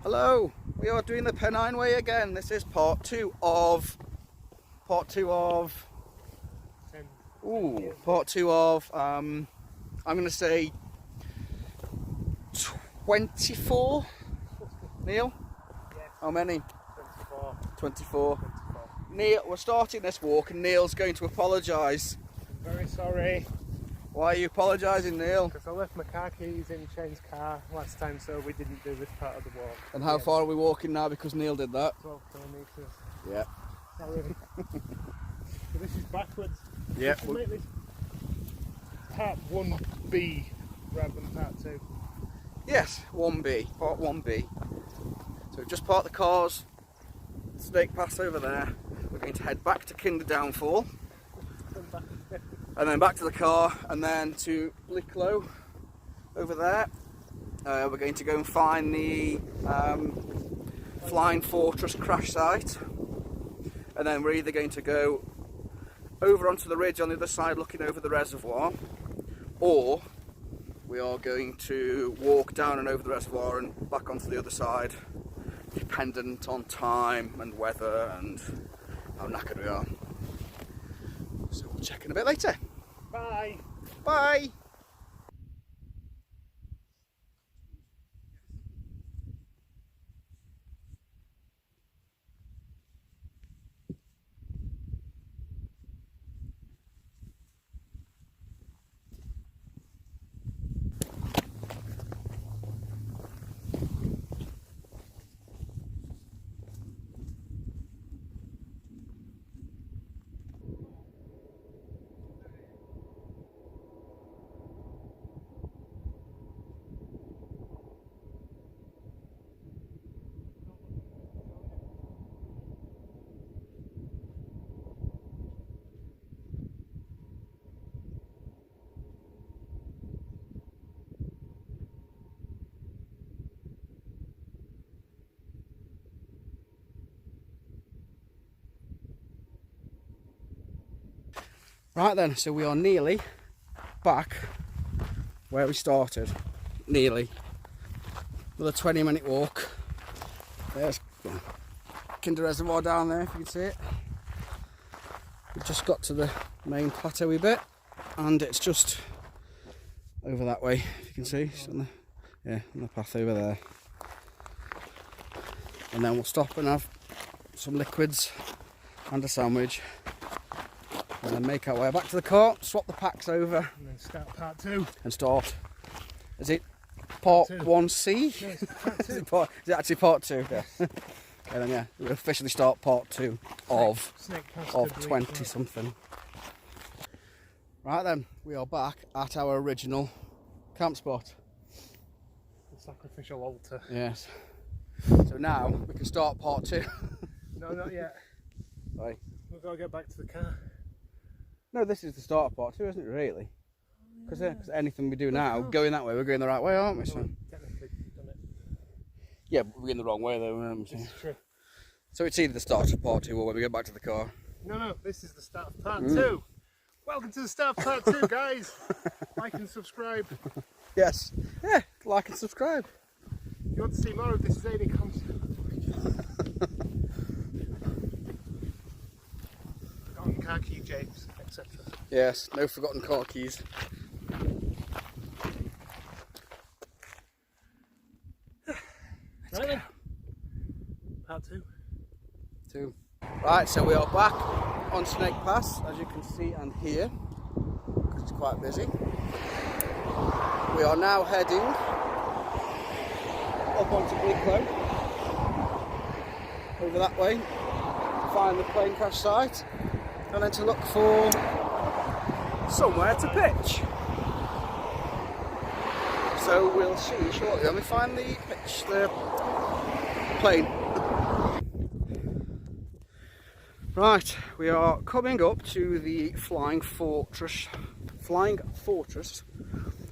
Hello, we are doing the Pennine Way again. This is part two of I'm going to say 24. Neil? Yes. How many? 24. 24. Neil, we're starting this walk and Neil's going to apologise. I'm very sorry. Why are you apologising, Neil? Because I left my car keys in Shane's car last time, so we didn't do this part of the walk. And how far are we walking now because Neil did that? 12 kilometres. Yeah. Sorry. So this is backwards. Yeah. Let's make this part 1B rather than part 2. Yes, 1B, part 1B. So we've just parked the cars, Snake Pass over there. We're going to head back to Kinder Downfall, and then back to the car, and then to Blicklow over there. We're going to go and find the Flying Fortress crash site, and then we're either going to go over onto the ridge on the other side looking over the reservoir, or we are going to walk down and over the reservoir and back onto the other side, dependent on time and weather and how knackered we are. So we'll check in a bit later. Bye! Bye! Right then, so we are nearly back where we started. Nearly. Another 20-minute walk. There's Kinder Reservoir down there, if you can see it. We've just got to the main plateau-y bit, and it's just over that way, if you can see. It's on the path over there. And then we'll stop and have some liquids and a sandwich. And then make our way back to the car, swap the packs over. And then start part 2. And start. Is it part No, 1C? it's part 2. Is it actually part 2? Yeah. And then yeah, we'll officially start part 2 of 20 something. Right then, we are back at our original camp spot. The sacrificial altar. Yes. So now we can start part 2. No, not yet. Right. We've got to get back to the car. No, this is the start of part 2, isn't it, really? Because anything we do now, going that way, we're going the right way, aren't we? So. Technically done it. Yeah, but we're going the wrong way though. This is true. So it's either the start of part 2 or when we get back to the car. No, this is the start of part 2. Welcome to the start of part 2, guys. Like and subscribe. Yes. Yeah, like and subscribe. If you want to see more of this zany content, on car key James, etc. Yes, no forgotten car keys. Right then. Part 2. Right, so we are back on Snake Pass, as you can see and hear, because it's quite busy. We are now heading up onto Blicklow, over that way, find the plane crash site, and then to look for somewhere to pitch. So we'll see shortly when we find the pitch, the plane. Right, we are coming up to the Flying Fortress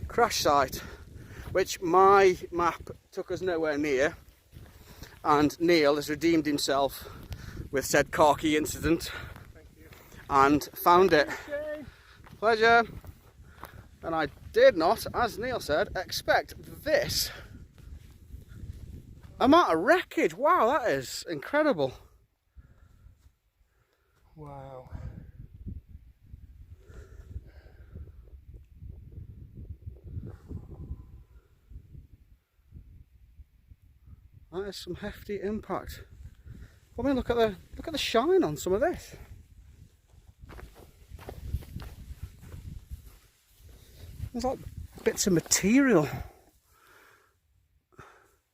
crash site, which my map took us nowhere near, and Neil has redeemed himself with said car key incident. Thank you. And found it. Shane. Pleasure. And I did not, as Neil said, expect this. amount of wreckage. Wow, that is incredible. Wow. That is some hefty impact. I mean, look at the shine on some of this. There's like bits of material,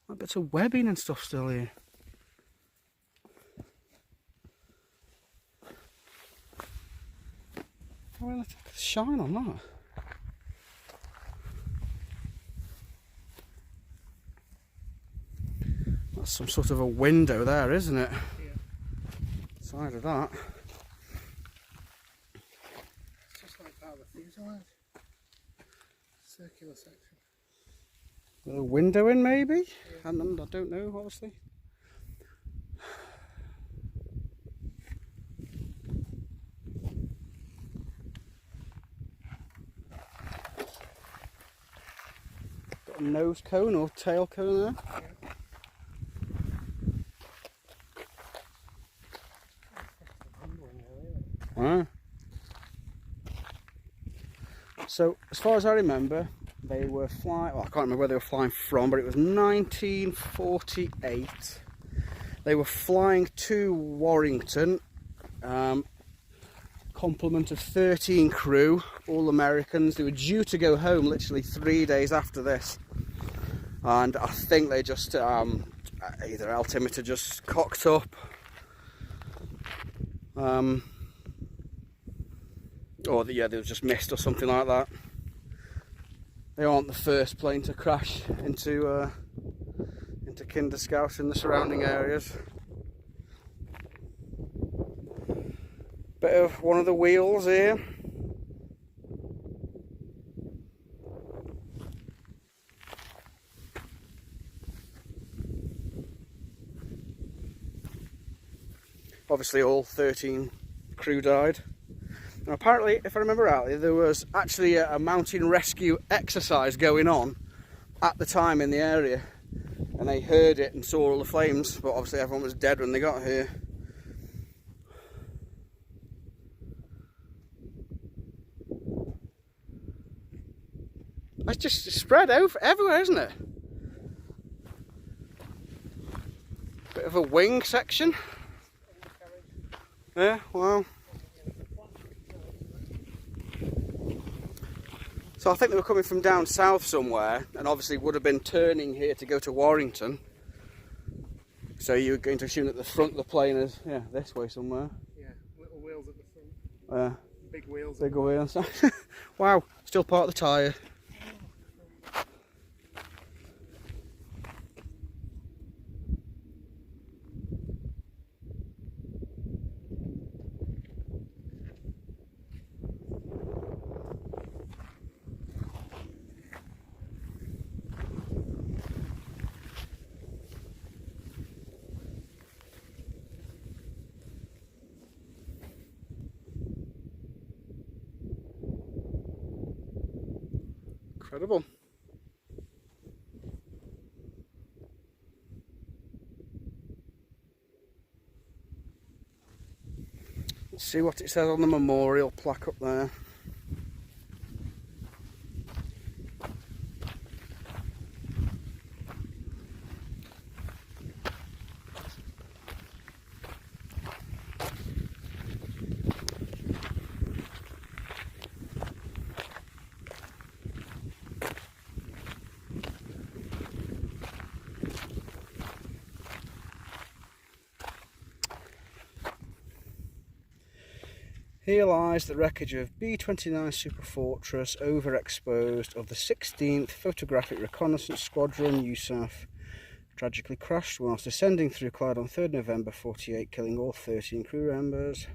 like bits of webbing and stuff still here. Oh, well, look at the shine on that. That's some sort of a window there, isn't it? Yeah. Side of that. It's just like part of the fuselage. Circular section. A window in, maybe? Yeah. And I don't know, obviously. Got a nose cone or tail cone there. Yeah. Ah. So, as far as I remember, they were flying, well, I can't remember where they were flying from, but it was 1948. They were flying to Warrington, complement of 13 crew, all Americans. They were due to go home literally 3 days after this. And I think they just, either altimeter just cocked up, or they were just missed or something like that. They aren't the first plane to crash into Kinder Scouts in the surrounding areas. Bit of one of the wheels here. Obviously all 13 crew died. And apparently, if I remember rightly, there was actually a mountain rescue exercise going on at the time in the area. And they heard it and saw all the flames, but obviously everyone was dead when they got here. It's just spread over everywhere, isn't it? Bit of a wing section. Yeah, wow. So I think they were coming from down south somewhere, and obviously would have been turning here to go to Warrington. So you're going to assume that the front of the plane is, yeah, this way somewhere. Yeah, little wheels at the front. Big wheels. Big wheels. Wow, still part of the tyre. Incredible. Let's see what it says on the memorial plaque up there. Here lies the wreckage of B-29 Super Fortress, overexposed, of the 16th Photographic Reconnaissance Squadron, USAF. Tragically crashed whilst descending through cloud on 3rd November 48, killing all 13 crew members.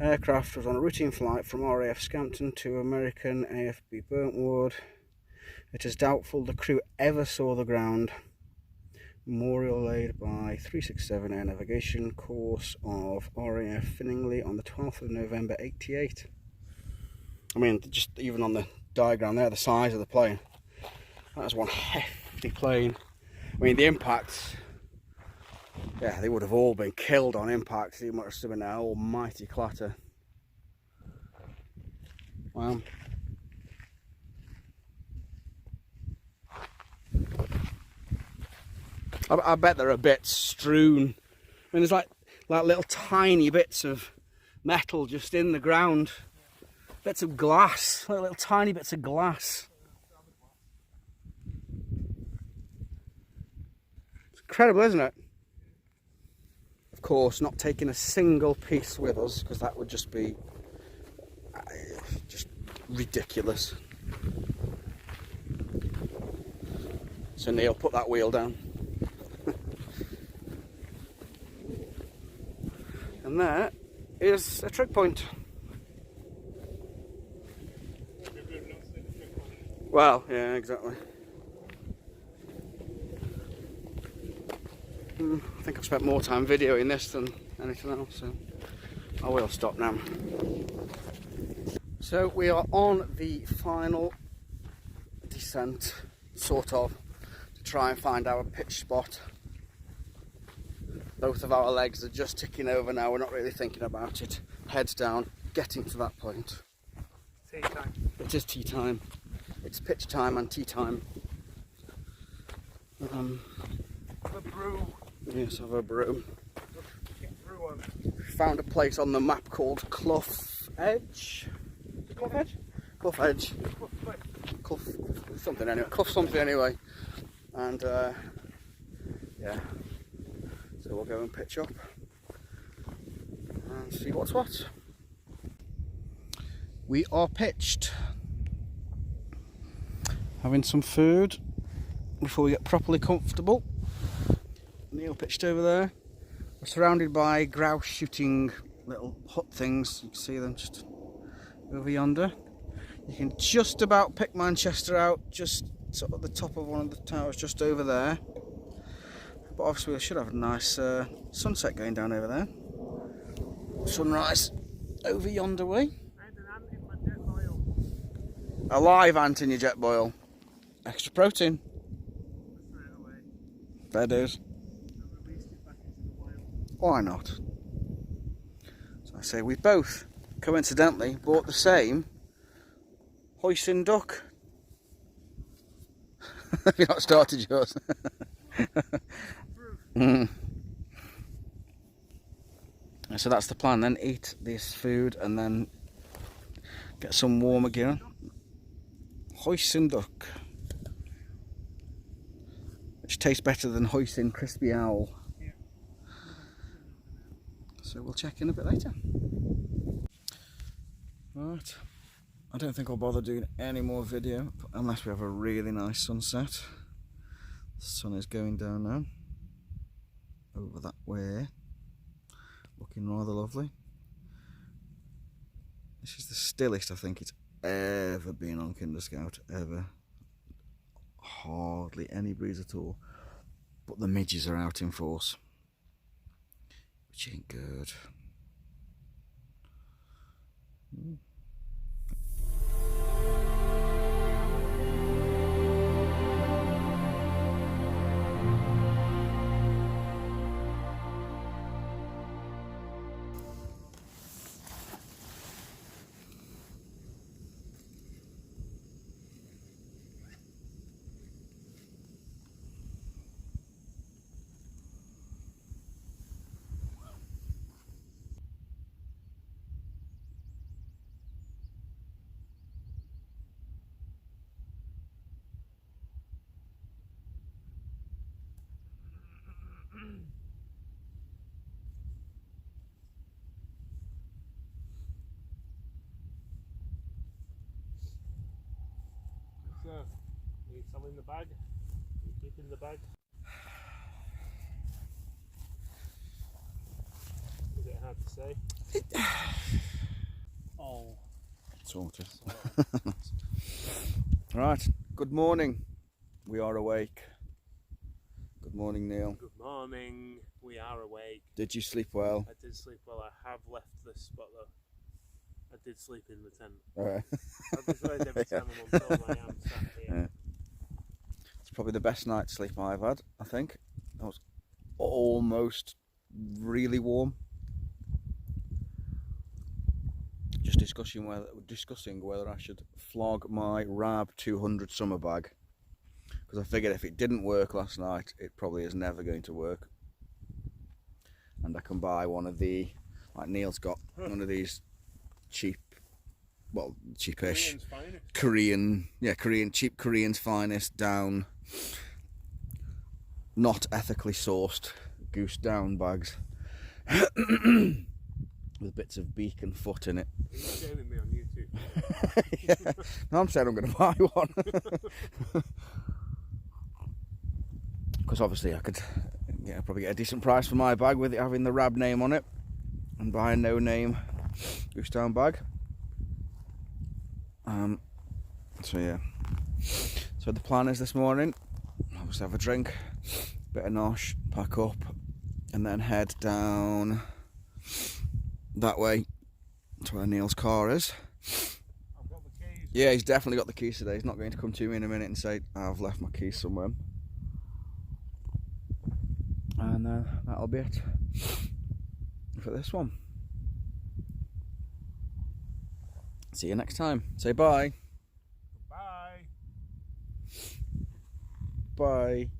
Aircraft was on a routine flight from RAF Scampton to American AFB Burntwood. It is doubtful the crew ever saw the ground. Memorial laid by 367 Air Navigation course of RAF Finningley on the 12th of November 88. I mean, just even on the diagram there, the size of the plane. That is one hefty plane. I mean, the impacts, yeah, they would have all been killed on impact. It must have been an almighty clatter. Wow. I bet they're a bit strewn. I mean, there's like little tiny bits of metal just in the ground. Bits of glass, like little tiny bits of glass. It's incredible, isn't it? Of course, not taking a single piece with us, because that would just be just ridiculous. So Neil, put that wheel down. And that is a trig point. Well, yeah, exactly. I think I've spent more time videoing this than anything else, so I will stop now. So we are on the final descent, sort of, to try and find our pitch spot. Both of our legs are just ticking over now, we're not really thinking about it. Heads down, getting to that point. Tea time. It is tea time. It's pitch time and tea time. The brew. Yes, have a brew. Get brew on. Found a place on the map called Clough Edge. Clough Edge? Clough Edge. Clough something anyway. Clough something anyway. And yeah. So we'll go and pitch up and see what's what. We are pitched. Having some food before we get properly comfortable. Neil pitched over there. We're surrounded by grouse shooting little hut things. You can see them just over yonder. You can just about pick Manchester out, just sort of the top of one of the towers just over there. But obviously we should have a nice sunset going down over there. Sunrise over yonder way. I had an ant in my jet boil. A live ant in your jet boil. Extra protein. Straight away. There it is. I released it back into the wild. Why not? So I say we both coincidentally bought the same hoisin duck. Have you not started yours? So that's the plan then, eat this food and then get some warmer gear. Hoisin duck. Which tastes better than hoisin crispy owl. Yeah. So we'll check in a bit later. Right, I don't think I'll bother doing any more video unless we have a really nice sunset. The sun is going down now, over that way, looking rather lovely. This is the stillest I think it's ever been on Kinder Scout, ever. Hardly any breeze at all, but the midges are out in force, which ain't good. So, need some in the bag? You keep in the bag? Is it hard to say? Oh. Sort of. Right, good morning. We are awake. Good morning, Neil. Good morning. We are awake. Did you sleep well? I did sleep well. I have left this spot though. I did sleep in the tent. Alright. I've decided every time I'm on film I am sat here. Yeah. probably the best night's sleep I've had, I think. I was almost really warm. Just discussing whether I should flog my Rab 200 summer bag, because I figured if it didn't work last night, it probably is never going to work. And I can buy one of the, like Neil's got one of these cheap, well, cheapish Korean, cheap Korean's finest down, not ethically sourced goose down bags with bits of beak and foot in it. Are you shaming me on YouTube? Yeah. No, I'm saying I'm going to buy one. Because obviously I could probably get a decent price for my bag with it having the Rab name on it, and buy a no name goose down bag. So yeah, so the plan is this morning, obviously have a drink, bit of nosh, pack up, and then head down that way to where Neil's car is. I've got the keys. Yeah, he's definitely got the keys today. He's not going to come to me in a minute and say I've left my keys somewhere. And that'll be it for this one. See you next time. Say bye. Bye. Bye.